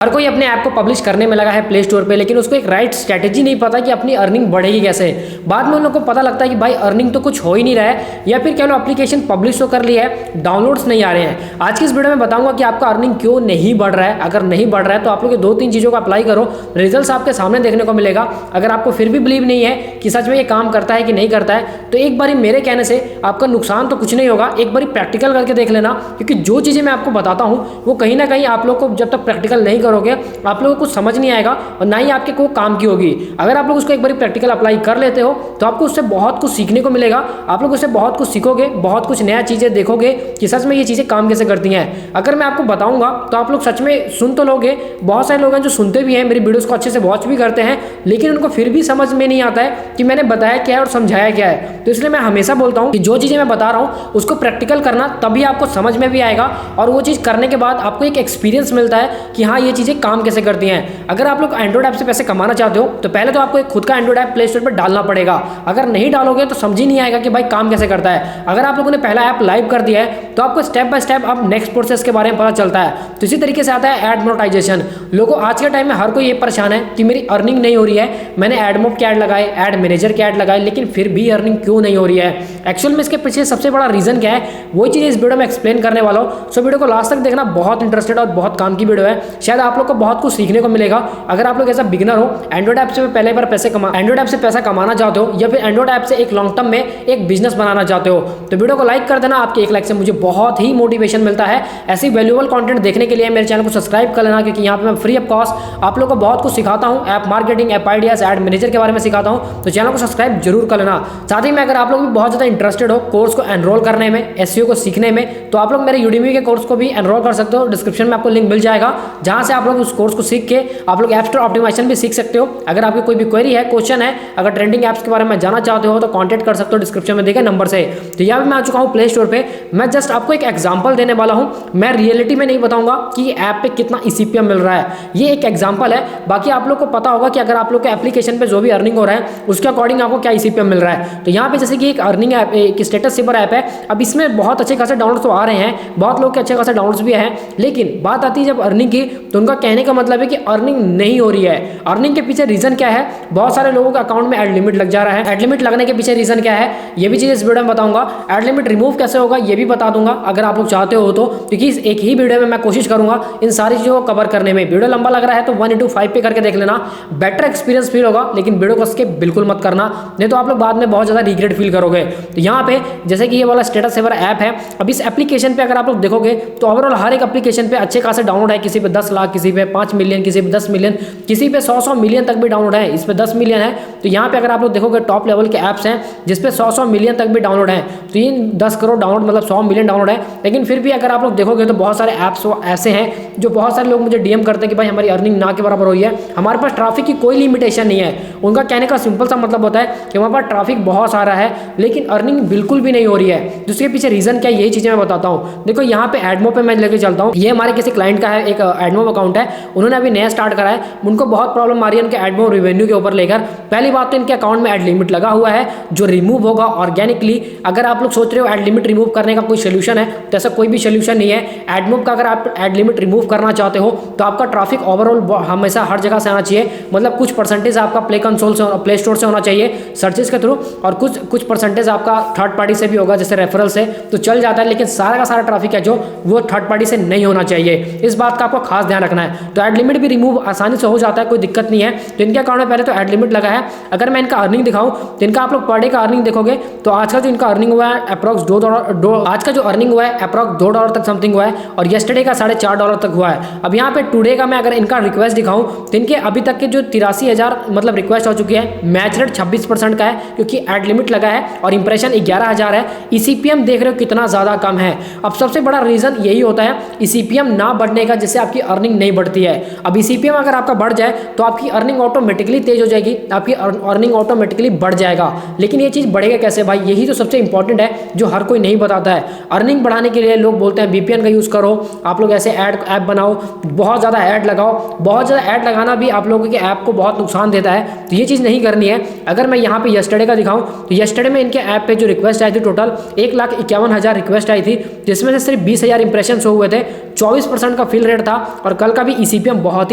हर कोई अपने ऐप को पब्लिश करने में लगा है प्ले स्टोर पे, लेकिन उसको एक राइट स्ट्रैटेजी नहीं पता कि अपनी अर्निंग बढ़ेगी कैसे। बाद में उन लोगों को पता लगता है कि भाई अर्निंग तो कुछ हो ही नहीं रहा है, या फिर कह लो एप्लीकेशन पब्लिश तो कर लिया है, डाउनलोड्स नहीं आ रहे हैं। आज की इस वीडियो में बताऊंगा कि आपका अर्निंग क्यों नहीं बढ़ रहा है। अगर नहीं बढ़ रहा है तो आप लोग 2-3 चीज़ों को अप्लाई करो, रिजल्ट आपके सामने देखने को मिलेगा। अगर आपको फिर भी बिलीव नहीं है कि सच में ये काम करता है कि नहीं करता है, तो एक बारी मेरे कहने से आपका नुकसान तो कुछ नहीं होगा, एक बारी प्रैक्टिकल करके देख लेना। क्योंकि जो चीज़ें मैं आपको बताता हूँ वो कहीं ना कहीं आप लोग को जब तक प्रैक्टिकल नहीं करोगे आप लोग को कुछ समझ नहीं आएगा और ना ही आपके को काम की होगी। अगर आप लोग उसको एक बार प्रैक्टिकल अप्लाई कर लेते हो तो आपको उससे बहुत कुछ सीखने को मिलेगा। आप लोग उससे बहुत कुछ सीखोगे, बहुत कुछ नया चीज़ें देखोगे कि सच में ये चीज़ें काम कैसे करती हैं। अगर मैं आपको बताऊंगा तो आप लोग सच में सुन तो लोगे। बहुत सारे लोग हैं जो सुनते भी हैं, मेरी वीडियोस को अच्छे से वॉच भी करते हैं, लेकिन उनको फिर भी समझ में नहीं आता है कि मैंने बताया क्या है और समझाया क्या है। तो इसलिए मैं हमेशा बोलता हूँ कि जो चीज़ें मैं बता रहा हूँ उसको प्रैक्टिकल करना, तभी आपको समझ में भी आएगा और वो चीज़ करने के बाद आपको एक एक्सपीरियंस मिलता है कि हाँ ये चीज़ें काम कैसे करती हैं। अगर आप लोग एंड्रॉइड ऐप से पैसे कमाना चाहते हो तो पहले तो आपको एक खुद का एंड्रॉइड ऐप प्ले स्टोर पर डालना पड़ेगा। अगर नहीं डालोगे तो समझ ही नहीं आएगा कि भाई काम कैसे करता है। अगर आप लोगों ने पहला ऐप लाइव कर दिया है तो आपको स्टेप बाय स्टेप अब नेक्स्ट प्रोसेस के बारे में पता चलता है। तो इसी तरीके से आता है एड मोनेटाइजेशन। लोगों आज के टाइम में हर कोई ये परेशान है कि मेरी अर्निंग नहीं हो रही है, मैंने एडमोब के ऐड लगाए, एड मैनेजर के ऐड लगाए, लेकिन फिर भी अर्निंग क्यों नहीं हो रही है। एक्चुअल में इसके पीछे सबसे बड़ा रीजन क्या है वही चीज़ इस वीडियो में एक्सप्लेन करने वाला हूँ। सो वीडियो को लास्ट तक देखना, बहुत इंटरेस्टेड और बहुत काम की वीडियो है। शायद आप लोग को बहुत कुछ सीखने को मिलेगा। अगर आप लोग ऐसा बिगिनर हो, एंड्रॉइड ऐप से पहले बार एंड्रॉइड ऐप से पैसा कमाना चाहते हो या फिर एंड्रॉइड ऐप से एक लॉन्ग टर्म में एक बिजनेस बनाना चाहते हो, तो वीडियो को लाइक कर देना। आपके एक लाइक से मुझे बहुत ही मोटिवेशन मिलता है। ऐसी वैल्यूएबल कंटेंट देखने के लिए मेरे चैनल को सब्सक्राइब कर लेना, क्योंकि यहाँ पे मैं फ्री ऑफ कॉस्ट आप लोग को बहुत कुछ सिखाता हूँ। App marketing, app ideas, add manager के बारे में सिखाता हूँ, तो चैनल को सब्सक्राइब जरूर कर लेना। साथ ही में अगर आप लोग भी बहुत ज़्यादा इंटरेस्टेड हो कोर्स को एनरोल करने में, एसईओ को सीखने में, तो आप लोग मेरे यूडेमी के कोर्स को भी एनरोल कर सकते हो। डिस्क्रिप्शन में आपको लिंक मिल जाएगा, जहाँ से आप लोग उस कोर्स को सीख के आप लोग ऐप स्टोर ऑप्टिमाइजेशन भी सीख सकते हो। अगर आपकी कोई भी क्वेरी है, क्वेश्चन है, अगर ट्रेंडिंग ऐप्स के बारे में जानना चाहते हो तो कांटेक्ट कर सकते हो डिस्क्रिप्शन में दिए नंबर से। तो यहाँ पे मैं आ चुका हूँ प्ले स्टोर पे। मैं जस्ट आपको एक एग्जांपल देने वाला हूँ। मैं रियलिटी में नहीं बताऊंगा कि ये ऐप पे कितना ईसीपीएम मिल रहा है, ये एक एग्जांपल है। बाकी आप लोग को पता होगा कि अगर आप लोग के एप्लीकेशन पे जो भी अर्निंग हो रहा है उसके अकॉर्डिंग आपको क्या ईसीपीएम मिल रहा है। तो यहाँ पे जैसे कि एक अर्निंग ऐप, एक स्टेटस सेवर ऐप है। अब इसमें बहुत अच्छे खासे डाउनलोड्स तो आ रहे हैं, बहुत लोग के अच्छे खासे डाउनलोड्स भी हैं, लेकिन बात आती है जब अर्निंग की, तो उनका कहने का मतलब है कि अर्निंग नहीं हो रही है। अर्निंग के पीछे रीजन क्या है? बहुत सारे लोगों के अकाउंट में एड लिमिट लग जा रहा है। एड लिमिट लगने के पीछे रीजन क्या है ये भी चीज़ इस वीडियो में बताऊंगा। एड लिमिट रिमूव कैसे होगा ये भी बता दूंगा अगर आप लोग चाहते हो तो, क्योंकि इस एक ही वीडियो में मैं कोशिश करूंगा इन सारी चीज़ों को कवर करने में। वीडियो लंबा लग रहा है तो 1:5 पे करके देख लेना, बेटर एक्सपीरियंस फील होगा। लेकिन वीडियो को स्किप बिल्कुल मत करना, नहीं तो आप लोग बाद में बहुत ज़्यादा रिग्रेट फील करोगे। तो यहाँ पे जैसे कि ये वाला स्टेटस सेवर ऐप है, अब इस एप्लीकेशन पे अगर आप लोग देखोगे तो ओवरऑल हर एक एप्लीकेशन पे अच्छे खासे डाउनलोड है। किसी पे 10 लाख, किसी पे 5 मिलियन, किसी पे 10 मिलियन, किसी पे 100 मिलियन तक भी डाउनलोड है। इस पे 10 मिलियन है। तो यहाँ पे अगर आप लोग देखोगे टॉप लेवल के ऐप्स हैं जिसपे 100 मिलियन तक भी डाउनलोड है। तो ये 10 करोड़ डाउनलोड मतलब 100 मिलियन डाउनलोड है। लेकिन फिर भी अगर आप लोग देखोगे तो बहुत सारे ऐप्स ऐसे हैं जो बहुत सारे लोग मुझे डीएम करते हैं कि भाई हमारी अर्निंग ना के बराबर हुई है, हमारे पास ट्रैफिक की कोई लिमिटेशन नहीं है। उनका कहने का सिंपल सा मतलब होता है कि हमारे पास ट्रैफिक बहुत सारा है लेकिन अर्निंग बिल्कुल भी नहीं हो रही है। जिसके पीछे रीजन क्या है यही चीज़ें मैं बताता हूँ। देखो यहाँ पे एडमो पे मैं लेके चलता हूँ। ये हमारे किसी क्लाइंट का है, एक एडमो अकाउंट है, उन्होंने अभी नया स्टार्ट करा है। उनको बहुत प्रॉब्लम आ रही है उनके एडमो रेवेन्यू के ऊपर लेकर। पहली बात तो इनके अकाउंट में एड लिमिट लगा हुआ है जो रिमूव होगा ऑर्गेनिकली। अगर आप लोग सोच रहे हो एड लिमिट रिमूव करने का कोई सोल्यूशन है तो ऐसा कोई भी सोल्यूशन नहीं है। एडमोब का अगर आप एड लिमिट रिमूव करना चाहते हो तो आपका ट्रैफिक ओवरऑल हमेशा हर जगह से आना चाहिए। मतलब कुछ परसेंटेज आपका प्ले कंसोल से, प्ले स्टोर से होना चाहिए सर्चेज के थ्रू, और कुछ परसेंटेज आपका थर्ड पार्टी से भी होगा जैसे रेफरल से, तो चल जाता है। लेकिन सारा का सारा ट्रैफिक है जो वो थर्ड पार्टी से नहीं होना चाहिए। इस बात का आपको खास ध्यान रखना है। तो एड लिमिट भी रिमूव आसानी से हो जाता है, कोई दिक्कत नहीं है। तो इनके अकाउंट में पहले तो एड लिमिट लगा है। अगर मैं इनका अर्निंग दिखाऊं तो इनका आप लोग पर डे का अर्निंग देखोगे तो आज का जो इनका अर्निंग हुआ है अप्रॉक्स $2, आज का जो अर्निंग हुआ है अप्रॉक्स $2 तक समथिंग हुआ है, और येस्टरडे का $4.5 तक हुआ है। अब यहाँ पे टुडे का मैं अगर इनका रिक्वेस्ट दिखाऊं तो इनके अभी तक के जो 83,000 मतलब रिक्वेस्ट हो चुकी है, मैच रेट 26% का है क्योंकि एड लिमिट लगा है, और इंप्रेशन 11,000 है। ईसीपीएम देख रहे हो कितना ज़्यादा कम है। अब सबसे बड़ा रीज़न यही होता है ईसीपीएम ना बढ़ने का, जिससे आपकी अर्निंग नहीं बढ़ती है। अब ईसीपीएम अगर आपका बढ़ जाए तो आपकी अर्निंग ऑटोमेटिकली तेज हो जाएगी, आपकी अर्निंग ऑटोमेटिकली बढ़ जाएगा। लेकिन ये चीज़ बढ़ेगा कैसे भाई, यही तो सबसे इंपॉर्टेंट है जो हर कोई नहीं बताता है। अर्निंग बढ़ाने के लिए लोग बोलते हैं वीपीएन का यूज़ करो, आप लोग ऐसे ऐप बनाओ, बहुत ज़्यादा ऐड लगाओ। बहुत ज़्यादा ऐड लगाना भी आप लोगों के ऐप को बहुत नुकसान देता है, तो ये चीज़ नहीं करनी है। अगर मैं यहाँ पे येस्टरडे का दिखाऊं तो येस्टरडे में इनके ऐप पे जो रिक्वेस्ट आई थी टोटल 1,51,000 रिक्वेस्ट आई थी, जिसमें से सिर्फ 20,000 इंप्रेशन हुए थे, 24% का फिल रेट था, और कल कल का भी ईसीपीएम बहुत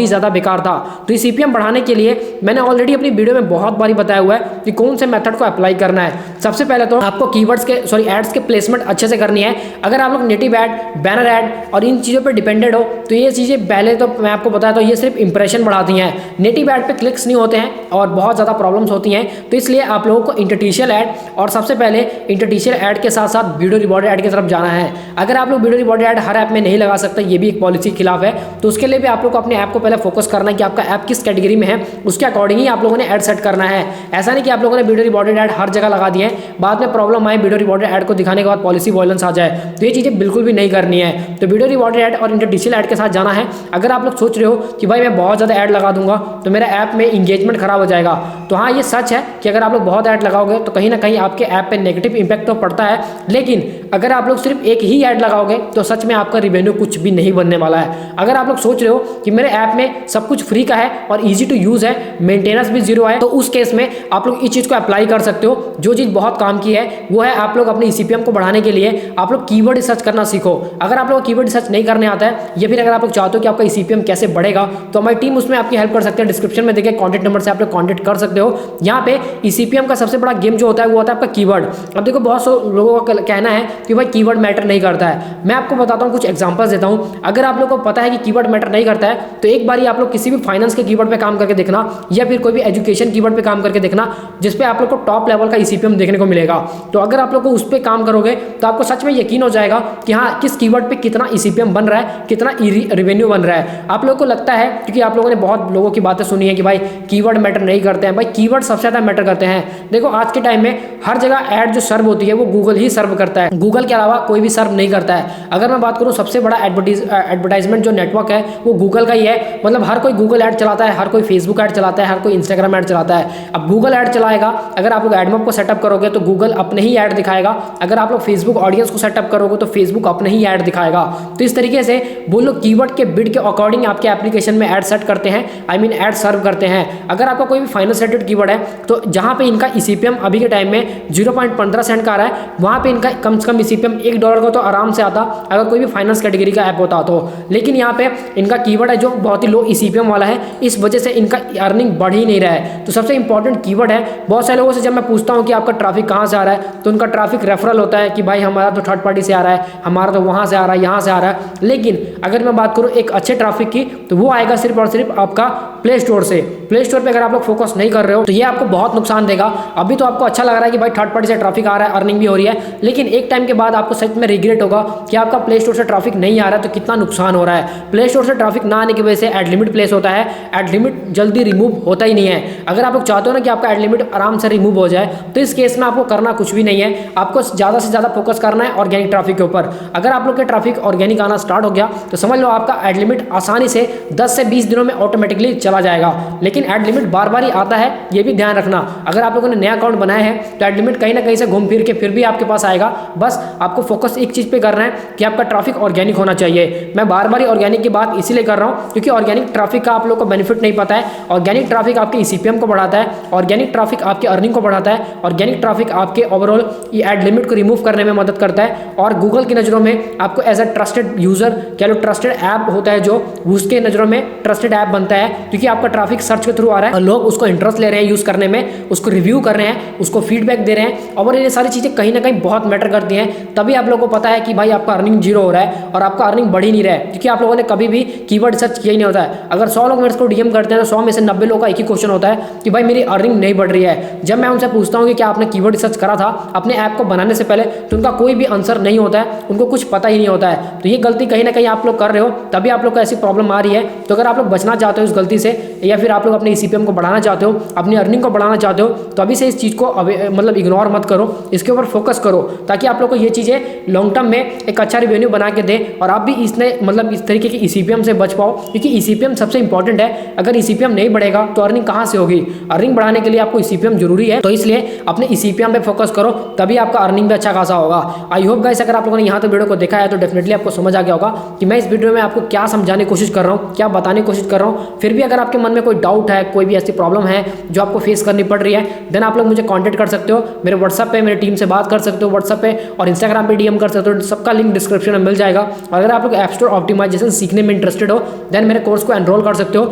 ही ज़्यादा बेकार था। तो ईसीपीएम बढ़ाने के लिए मैंने ऑलरेडी अपनी वीडियो में बहुत बारी बताया हुआ है कि कौन से मेथड को अप्लाई करना है। सबसे पहले तो आपको कीवर्ड्स के एड्स के प्लेसमेंट अच्छे से करनी है। अगर आप लोग नेटिव ऐड, बैनर ऐड और इन चीज़ों पर डिपेंडेड हो तो ये चीज़ें पहले तो मैं आपको बताया तो ये सिर्फ इंप्रेशन बढ़ाती हैं। नेटिव ऐड पे क्लिक्स नहीं होते हैं और बहुत ज़्यादा प्रॉब्लम्स होती हैं। तो इसलिए आप लोगों को इंटरटिशियल ऐड और सबसे पहले इंटरटिशियल ऐड के साथ साथ वीडियो रिवॉर्डेड ऐड की तरफ जाना है। अगर आप लोग वीडियो रिवॉर्डेड ऐड हर ऐप में नहीं लगा सकते, ये भी एक पॉलिसी के खिलाफ है। तो उसके लिए भी आप लोग को अपने ऐप को पहले फोकस करना है कि आपका ऐप किस कैटेगरी में है, उसके अकॉर्डिंग ही आप लोगों ने ऐड सेट करना है। ऐसा नहीं कि आप लोगों ने वीडियो रिवॉर्डेड ऐड हर जगह लगा दिए हैं, बाद में प्रॉब्लम आए वीडियो रिवॉर्डेड ऐड को दिखाने के बाद पॉलिसी वॉयलेंस आ जाए। तो ये चीज़ें बिल्कुल भी नहीं करनी है। तो वीडियो रिवॉर्डेड ऐड और इंटरटिशियल ऐड के साथ जाना है। अगर आप लोग सोच रहे हो कि भाई मैं बहुत ज़्यादा ऐड लगा दूंगा तो मेरा ऐप में इंगेजमेंट खराब हो जाएगा, तो हाँ ये सच है कि अगर आप लोग बहुत ऐड लगाओगे तो कहीं ना कहीं आपके ऐप पे नेगेटिव इंपैक्ट तो पड़ता है। लेकिन अगर आप लोग सिर्फ एक ही ऐड लगाओगे तो सच में आपका रिवेन्यू कुछ भी नहीं बनने वाला है। अगर आप लोग सोच रहे हो कि मेरे ऐप में सब कुछ फ्री का है और ईजी टू यूज़ है, मेंटेनेंस भी जीरो है, तो उस केस में आप लोग इस चीज़ को अप्लाई कर सकते हो। जो चीज़ बहुत काम की है वो है आप लोग अपने ईसीपीएम को बढ़ाने के लिए आप लोग कीवर्ड रिसर्च करना सीखो। अगर आप लोग कीवर्ड रिसर्च नहीं करने आता है या फिर अगर आप लोग चाहते हो कि आपका ईसीपीएम कैसे बढ़ेगा तो हमारी टीम उसमें आपकी हेल्प कर सकते हैं। डिस्क्रिप्शन में देखिए कॉन्टैक्ट नंबर से आप लोग कॉन्टैक्ट कर सकते हो। यहाँ पे ईसीपीएम का सबसे बड़ा गेम जो होता है वो होता है आपका कीवर्ड। अब देखो बहुत से लोगों का कहना है कि भाई कीवर्ड मैटर नहीं करता है। मैं आपको बताता हूँ, कुछ एग्जांपल्स देता हूँ। अगर आप लोग को पता है कि कीवर्ड मैटर नहीं करता है तो एक बार आप लोग किसी भी फाइनेंस के कीवर्ड पे काम करके देखना या फिर कोई भी एजुकेशन कीवर्ड पे काम करके देखना जिसपे आप लोग को टॉप लेवल का ईसीपीएम देखने को मिलेगा। तो अगर आप लोग को उस पर काम करोगे तो आपको सच में यकीन हो जाएगा कि हाँ किस कीवर्ड पे कितना ईसीपीएम बन रहा है, कितना रेवेन्यू बन रहा है। आप लोगों को लगता है क्योंकि आप लोगों ने बहुत लोगों की बातें सुनी है कि भाई कीवर्ड मैटर नहीं करते हैं। भाई कीवर्ड सबसे ज़्यादा मैटर करते हैं। देखो आज के टाइम में हर जगह ऐड जो सर्व होती है वो गूगल ही सर्व करता है, गूगल के अलावा कोई भी सर्व नहीं करता है। अगर मैं बात करूँ सबसे बड़ा एडवर्टाइजमेंट जो नेटवर्क है वो गूगल का ही है। मतलब हर कोई गूगल ऐड चलाता है, हर कोई फेसबुक ऐड चलाता है, हर कोई इंस्टाग्राम ऐड चलाता है। अब गूगल ऐड चलाएगा, अगर आप लोग एडमॉब को सेटअप करोगे तो गूगल अपने ही ऐड दिखाएगा। अगर आप लोग फेसबुक ऑडियंस को सेटअप करोगे तो फेसबुक अपने ही ऐड दिखाएगा। तो इस तरीके से वो लोग कीवर्ड के बिड के अकॉर्डिंग आपके एप्लीकेशन में ऐड सेट करते हैं, आई मीन ऐड सर्व करते हैं। अगर आपका कोई भी फाइनेंस रिलेटेड कीवर्ड है तो जहां पे इनका ईसीपीएम अभी के टाइम में 0.15 सेंट का आ रहा है वहां पे इनका कम से कम ईसीपीएम $1 का तो आराम से आता अगर कोई भी फाइनेंस कैटेगरी का ऐप होता तो। लेकिन यहाँ पे इनका कीवर्ड है जो बहुत ही लो ईसीपीएम वाला है, इस वजह से इनका अर्निंग बढ़ ही नहीं रहा है। तो सबसे इंपॉर्टेंट कीवर्ड है। बहुत सारे लोगों से जब मैं पूछता हूँ कि आपका ट्रैफिक कहाँ से आ रहा है तो उनका ट्रैफिक रेफरल होता है कि भाई हमारा तो थर्ड पार्टी से आ रहा है, हमारा तो वहाँ से आ रहा है, यहाँ से आ रहा है। लेकिन अगर मैं बात करूँ एक अच्छे ट्रैफिक की तो वो आएगा सिर्फ और सिर्फ आपका प्ले स्टोर से। प्ले स्टोर पे अगर आप लोग फोकस नहीं कर रहे हो तो ये आपको बहुत नुकसान देगा। अभी तो आपको अच्छा लग रहा है कि भाई थर्ड पार्टी से ट्रैफिक आ रहा है, अर्निंग भी हो रही है, लेकिन एक टाइम के बाद आपको सच में रिग्रेट होगा कि आपका प्ले स्टोर से ट्रैफिक नहीं आ रहा है तो कितना नुकसान हो रहा है। प्ले स्टोर से ट्रैफिक ना आने की वजह से एड लिमिट प्लेस होता है, एड लिमिट जल्दी रिमूव होता ही नहीं है। अगर आप लोग चाहते हो ना कि आपका एड लिमिट आराम से रिमूव हो जाए तो इस केस में आपको करना कुछ भी नहीं है। आपको ज़्यादा से ज़्यादा फोकस करना है ऑर्गेनिक ट्रैफिक के ऊपर। अगर आप लोग के ट्रैफिक ऑर्गेनिक आना स्टार्ट हो गया तो समझ लो आपका एड लिमिट आसानी से 10 से 20 दिनों में ऑटोमेटिकली चला जाएगा। लेकिन एड लिमिट बार बार ही आता है, ये भी ध्यान रखना। अगर आप लोगों ने नया अकाउंट बनाया है तो एड लिमिट कहीं ना कहीं से घूम फिर के फिर भी आपके पास आएगा। बस आपको फोकस एक चीज़ पे करना है कि आपका ट्रैफिक ऑर्गेनिक होना चाहिए। मैं बार बार ऑर्गेनिक की बात इसीलिए कर रहा हूँ क्योंकि ऑर्गेनिक ट्रैफिक का आप लोग को बेनिफिट नहीं पता है। ऑर्गेनिक ट्रैफिक आपके ईसीपीएम को बढ़ाता है, ऑर्गेनिक ट्रैफिक आपके अर्निंग को बढ़ाता है, ऑर्गेनिक ट्रैफिक आपके ओवरऑल एड लिमिट को रिमूव करने में मदद करता है और गूगल की नज़रों में आपको एज अ ट्रस्टेड यूजर कह लो, ट्रस्टेड ऐप होता है जो उसके नज़रों में ट्रस्टेड ऐप बनता है क्योंकि आपका ट्रैफिक सर्च के थ्रू आ रहा है और लोग उसको इंटरेस्ट ले रहे हैं यूज़ करने में, उसको रिव्यू कर रहे हैं, उसको फीडबैक दे रहे हैं और ये सारी चीज़ें कहीं ना कहीं बहुत मैटर करती हैं। तभी आप लोगों को पता है कि भाई आपका अर्निंग जीरो हो रहा है और आपका अर्निंग बढ़ ही नहीं रहा है क्योंकि आप लोगों ने कभी भी कीवर्ड सर्च किया ही नहीं होता है। अगर 100 लोग मेरे को डीएम करते हैं तो 100 में से 90 लोग का एक ही क्वेश्चन होता है कि भाई मेरी अर्निंग नहीं बढ़ रही है। जब मैं उनसे पूछता हूँ कि क्या आपने कीवर्ड सर्च करा था अपने ऐप को बनाने से पहले तो उनका कोई भी आंसर नहीं होता है, उनको कुछ पता ही नहीं होता है। तो ये गलती कहीं ना कहीं आप लोग कर रहे हो, तभी आप लोग को ऐसी प्रॉब्लम आ रही है। तो अगर आप लोग बचना चाहते हो इस गलती से या फिर आप लोग अपने ईसीपीएम को बढ़ाना चाहते हो, अपनी अर्निंग को बढ़ाना चाहते हो तो अभी से इस चीज़ को मतलब इग्नोर मत करो, इसके ऊपर फोकस करो ताकि आप लोग को ये चीज़ें लॉन्ग टर्म में एक अच्छा रिवेन्यू बना के दे और आप भी इसने मतलब इस तरीके की ईसीपीएम से बच पाओ क्योंकि ईसीपीएम सबसे इंपॉर्टेंट है। अगर ईसीपीएम नहीं बढ़ेगा तो अर्निंग कहाँ से होगी? अर्निंग बढ़ाने के लिए आपको ईसीपीएम जरूरी है, तो इसलिए अपने ईसीपीएम पे फोकस करो तभी आपका अर्निंग भी अच्छा खासा होगा। आई होप गाइस अगर आप लोगों ने यहाँ तक वीडियो को देखा है तो डेफिनेटली आपको समझ आ गया होगा कि मैं इस वीडियो में आपको क्या समझाने की कोशिश कर रहा हूँ, क्या बताने की कोशिश कर रहा हूँ। फिर भी अगर आपके मन में कोई डाउट है, कोई भी ऐसी प्रॉब्लम है जो आपको फेस करनी पड़ रही है, देन आप लोग मुझे कॉन्टैक्ट कर सकते हो, मेरे व्हाट्सएप पे मेरी टीम से बात कर सकते हो व्हाट्सएप पे, और इंस्टाग्राम पे डीएम कर सकते हो, सबका लिंक डिस्क्रिप्शन में मिल जाएगा। और अगर आप लोग ऐप स्टोर ऑप्टिमाइजेशन सीखने में इंटरेस्टेड हो देन मेरे कोर्स को एनरोल कर सकते हो,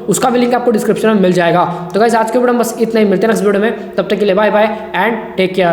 उसका भी लिंक आपको डिस्क्रिप्शन में मिल जाएगा। तो गाइस आज के वीडियो में बस इतना ही, मिलते हैं नेक्स्ट वीडियो में, तब तक के लिए bye bye and take care.